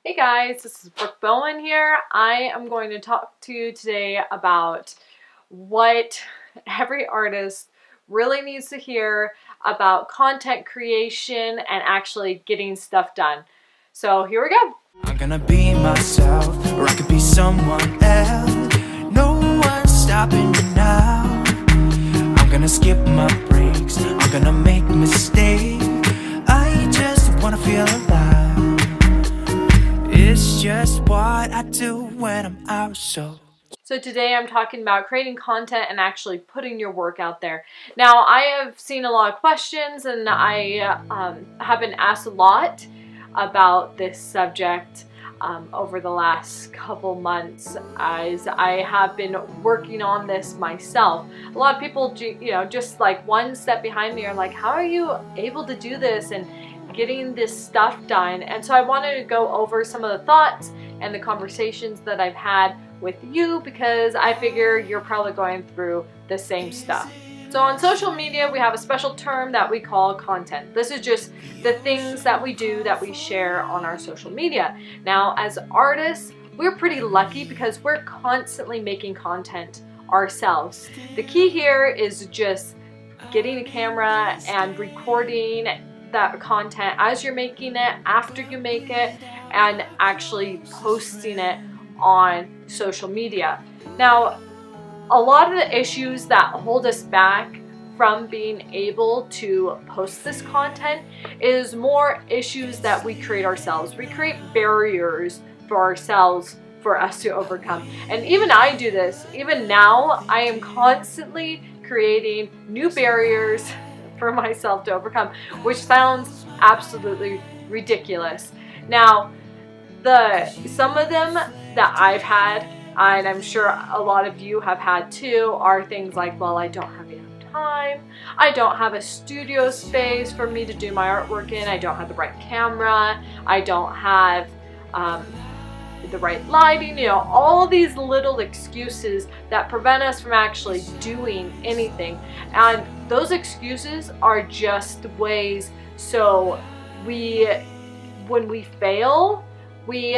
Hey guys, this is Brooke Bowen here. I am going to talk to you today about what every artist really needs to hear about content creation and actually getting stuff done. So here we go. I'm gonna be myself, or I could be someone else. No one's stopping me now. I'm gonna skip my breaks, I'm gonna make mistakes. I just wanna feel alive. It's just what I do when I'm out, so today I'm talking about creating content and actually putting your work out there. Now, I have seen a lot of questions and I have been asked a lot about this subject over the last couple months as I have been working on this myself. A lot of people, just like one step behind me are like, how are you able to do this and getting this stuff done? And so I wanted to go over some of the thoughts and the conversations that I've had with you because I figure you're probably going through the same stuff. So on social media, we have a special term that we call content. This is just the things that we do that we share on our social media. Now, as artists, we're pretty lucky because we're constantly making content ourselves. The key here is just getting a camera and recording that content as you're making it, after you make it, and actually posting it on social media. Now, a lot of the issues that hold us back from being able to post this content is more issues that we create ourselves. We create barriers for ourselves for us to overcome. And even I do this. Even now, I am constantly creating new barriers for myself to overcome, which sounds absolutely ridiculous. Now, some of them that I've had, and I'm sure a lot of you have had too, are things like, well, I don't have enough time, I don't have a studio space for me to do my artwork in, I don't have the right camera, I don't have the right lighting, all these little excuses that prevent us from actually doing anything. And those excuses are just ways so when we fail, we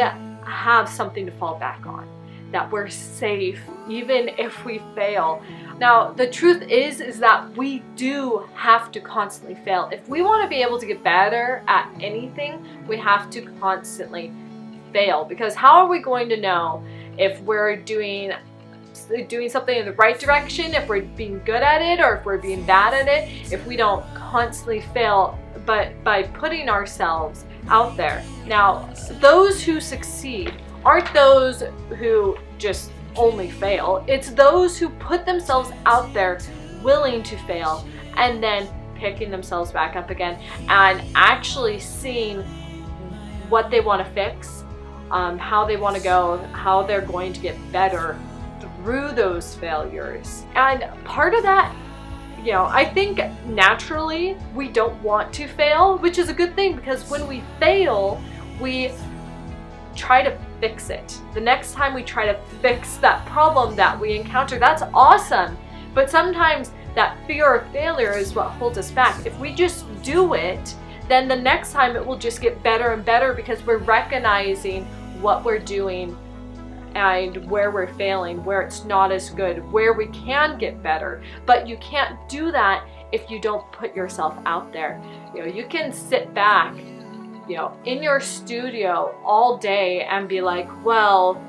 have something to fall back on, that we're safe even if we fail. Now, the truth is that we do have to constantly fail. If we want to be able to get better at anything, we have to constantly fail, because how are we going to know if we're doing something in the right direction, if we're being good at it, or if we're being bad at it, if we don't constantly fail, but by putting ourselves out there? Now, those who succeed aren't those who just only fail. It's those who put themselves out there willing to fail and then picking themselves back up again and actually seeing what they want to fix, how they want to go, how they're going to get better through those failures. And part of that, I think naturally we don't want to fail, which is a good thing, because when we fail, we try to fix it. The next time we try to fix that problem that we encounter, that's awesome. But sometimes that fear of failure is what holds us back. If we just do it, then the next time it will just get better and better, because we're recognizing what we're doing and where we're failing, where it's not as good, where we can get better. But you can't do that if you don't put yourself out there. You can sit back in your studio all day and be like, well,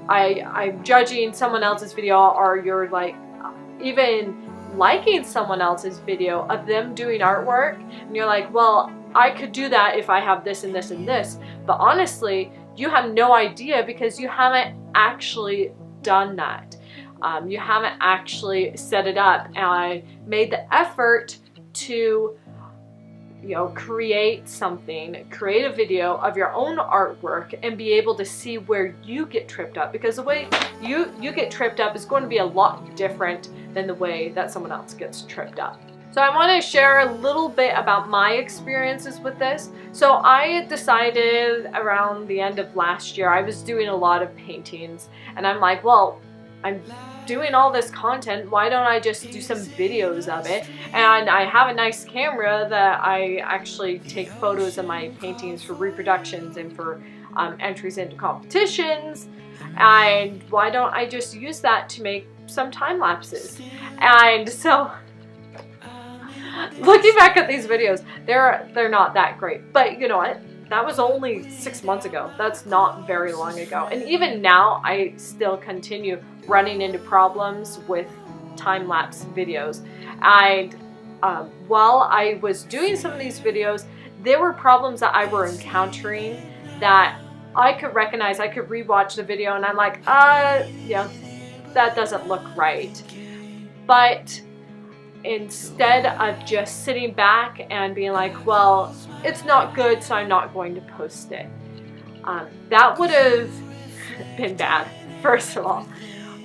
I'm judging someone else's video, or you're like even liking someone else's video of them doing artwork, and you're like, well, I could do that if I have this and this and this. But honestly, you have no idea, because you haven't actually done that. You haven't actually set it up and made the effort to create something, create a video of your own artwork and be able to see where you get tripped up, because the way you get tripped up is going to be a lot different than the way that someone else gets tripped up. So I want to share a little bit about my experiences with this. So I decided around the end of last year, I was doing a lot of paintings, and I'm like, well, I'm doing all this content, why don't I just do some videos of it? And I have a nice camera that I actually take photos of my paintings for reproductions and for entries into competitions. And why don't I just use that to make some time lapses? And so looking back at these videos, they're not that great. But you know what? That was only 6 months ago. That's not very long ago. And even now, I still continue running into problems with time-lapse videos. And while I was doing some of these videos, there were problems that I were encountering that I could recognize. I could rewatch the video and I'm like, yeah, that doesn't look right. But instead of just sitting back and being like, well, it's not good, so I'm not going to post it. That would have been bad, first of all.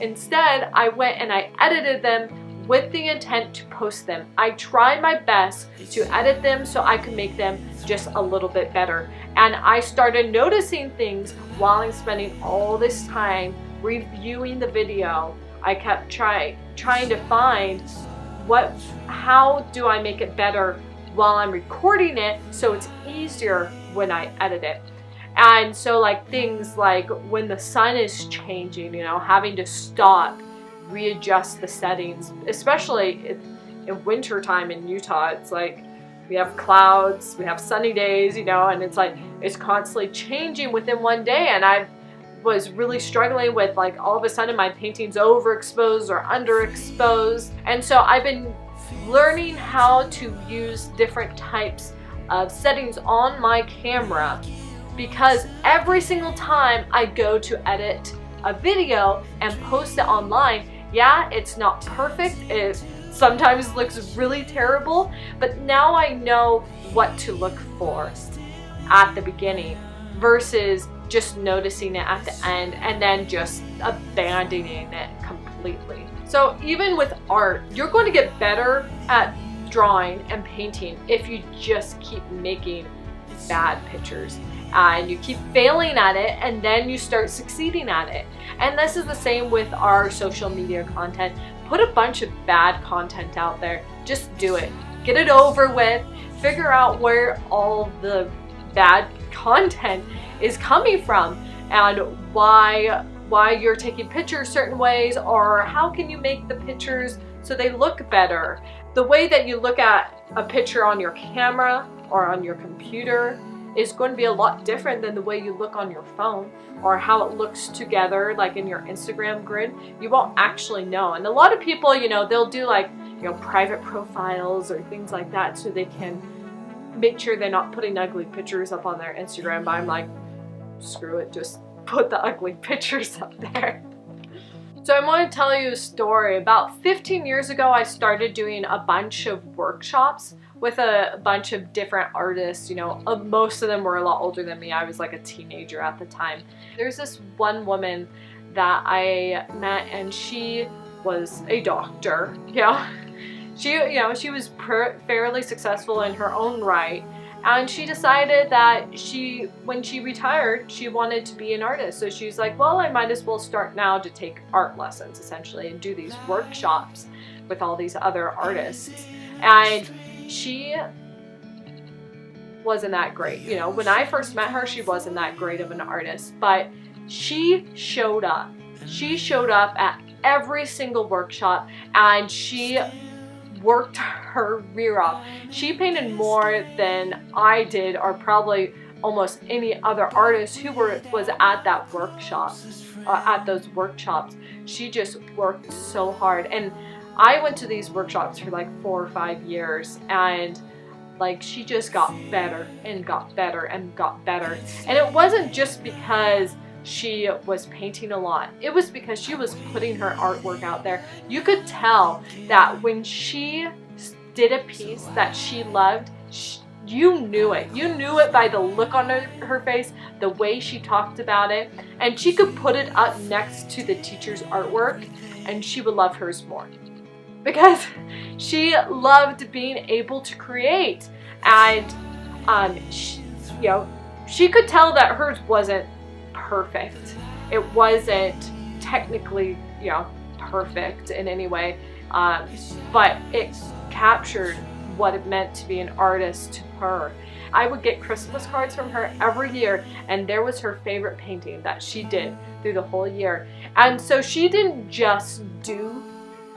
Instead, I went and I edited them with the intent to post them. I tried my best to edit them so I could make them just a little bit better. And I started noticing things while I'm spending all this time reviewing the video. I kept trying to find how do I make it better while I'm recording it so it's easier when I edit it. And so like things like when the sun is changing, you know, having to stop, readjust the settings, especially in winter time in Utah. It's like we have clouds, we have sunny days, you know, and it's like it's constantly changing within one day. And I was really struggling with like all of a sudden my painting's overexposed or underexposed. And so I've been learning how to use different types of settings on my camera, because every single time I go to edit a video and post it online, yeah, it's not perfect. It sometimes looks really terrible, but now I know what to look for at the beginning versus just noticing it at the end and then just abandoning it completely. So even with art, you're going to get better at drawing and painting if you just keep making bad pictures and you keep failing at it and then you start succeeding at it. And this is the same with our social media content. Put a bunch of bad content out there. Just do it. Get it over with. Figure out where all the bad content is coming from and why you're taking pictures certain ways, or how can you make the pictures so they look better. The way that you look at a picture on your camera or on your computer is going to be a lot different than the way you look on your phone, or how it looks together like in your Instagram grid. You won't actually know. And a lot of people, you know, they'll do like, you know, private profiles or things like that so they can make sure they're not putting ugly pictures up on their Instagram. But I'm like, screw it, just put the ugly pictures up there. So I want to tell you a story. About 15 years ago, I started doing a bunch of workshops with a bunch of different artists. You know, most of them were a lot older than me. I was like a teenager at the time. There's this one woman that I met, and she was a doctor. Yeah, she was fairly successful in her own right. And she decided that when she retired, she wanted to be an artist. So she's like, well, I might as well start now to take art lessons, essentially, and do these workshops with all these other artists. And she wasn't that great. You know, when I first met her, she wasn't that great of an artist, but she showed up. She showed up at every single workshop, and she worked her rear off. She painted more than I did, or probably almost any other artist who was at that workshop, at those workshops. She just worked so hard. And I went to these workshops for like 4 or 5 years, and like she just got better and got better and got better. And it wasn't just because she was painting a lot. It was because she was putting her artwork out there. You could tell that when she did a piece that she loved, you knew it. You knew it by the look on her face, the way she talked about it, and she could put it up next to the teacher's artwork and she would love hers more, because she loved being able to create. And she could tell that hers wasn't perfect. It wasn't technically, perfect in any way, but it captured what it meant to be an artist, to her. I would get Christmas cards from her every year, and there was her favorite painting that she did through the whole year. And so she didn't just do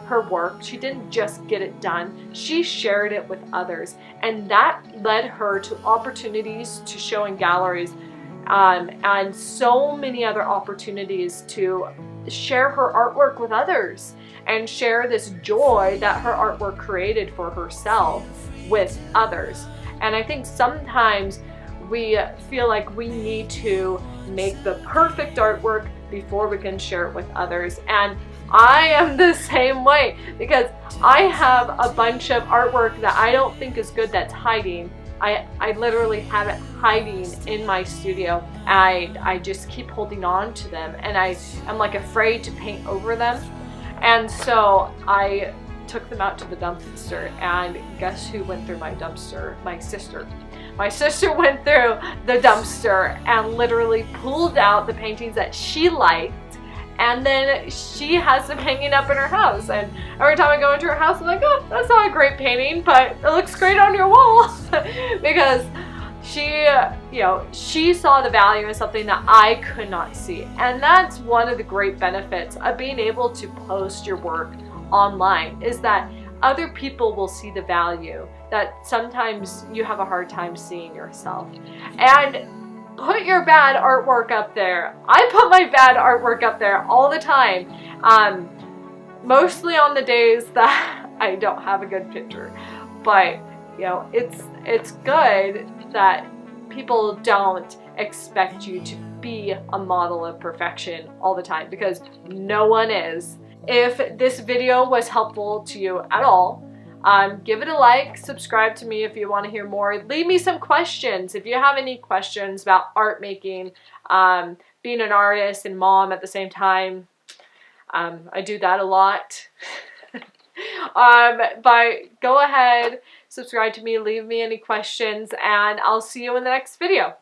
her work, she didn't just get it done, she shared it with others, and that led her to opportunities to show in galleries, and so many other opportunities to share her artwork with others and share this joy that her artwork created for herself with others. And I think sometimes we feel like we need to make the perfect artwork before we can share it with others. And I am the same way, because I have a bunch of artwork that I don't think is good that's hiding. I literally have it hiding in my studio. I just keep holding on to them, and I'm like afraid to paint over them. And so I took them out to the dumpster, and guess who went through my dumpster? My sister. My sister went through the dumpster and literally pulled out the paintings that she liked, and then she has them hanging up in her house. And every time I go into her house, I'm like, oh, that's not a great painting, but it looks great on your wall. Because she, you know, she saw the value in something that I could not see. And that's one of the great benefits of being able to post your work online, is that other people will see the value that sometimes you have a hard time seeing yourself. And put your bad artwork up there. I put my bad artwork up there all the time, mostly on the days that I don't have a good picture. But you know, it's good that people don't expect you to be a model of perfection all the time, because no one is. If this video was helpful to you at all, give it a like, subscribe to me if you want to hear more. Leave me some questions if you have any questions about art making, being an artist and mom at the same time. I do that a lot. But go ahead, subscribe to me, leave me any questions, and I'll see you in the next video.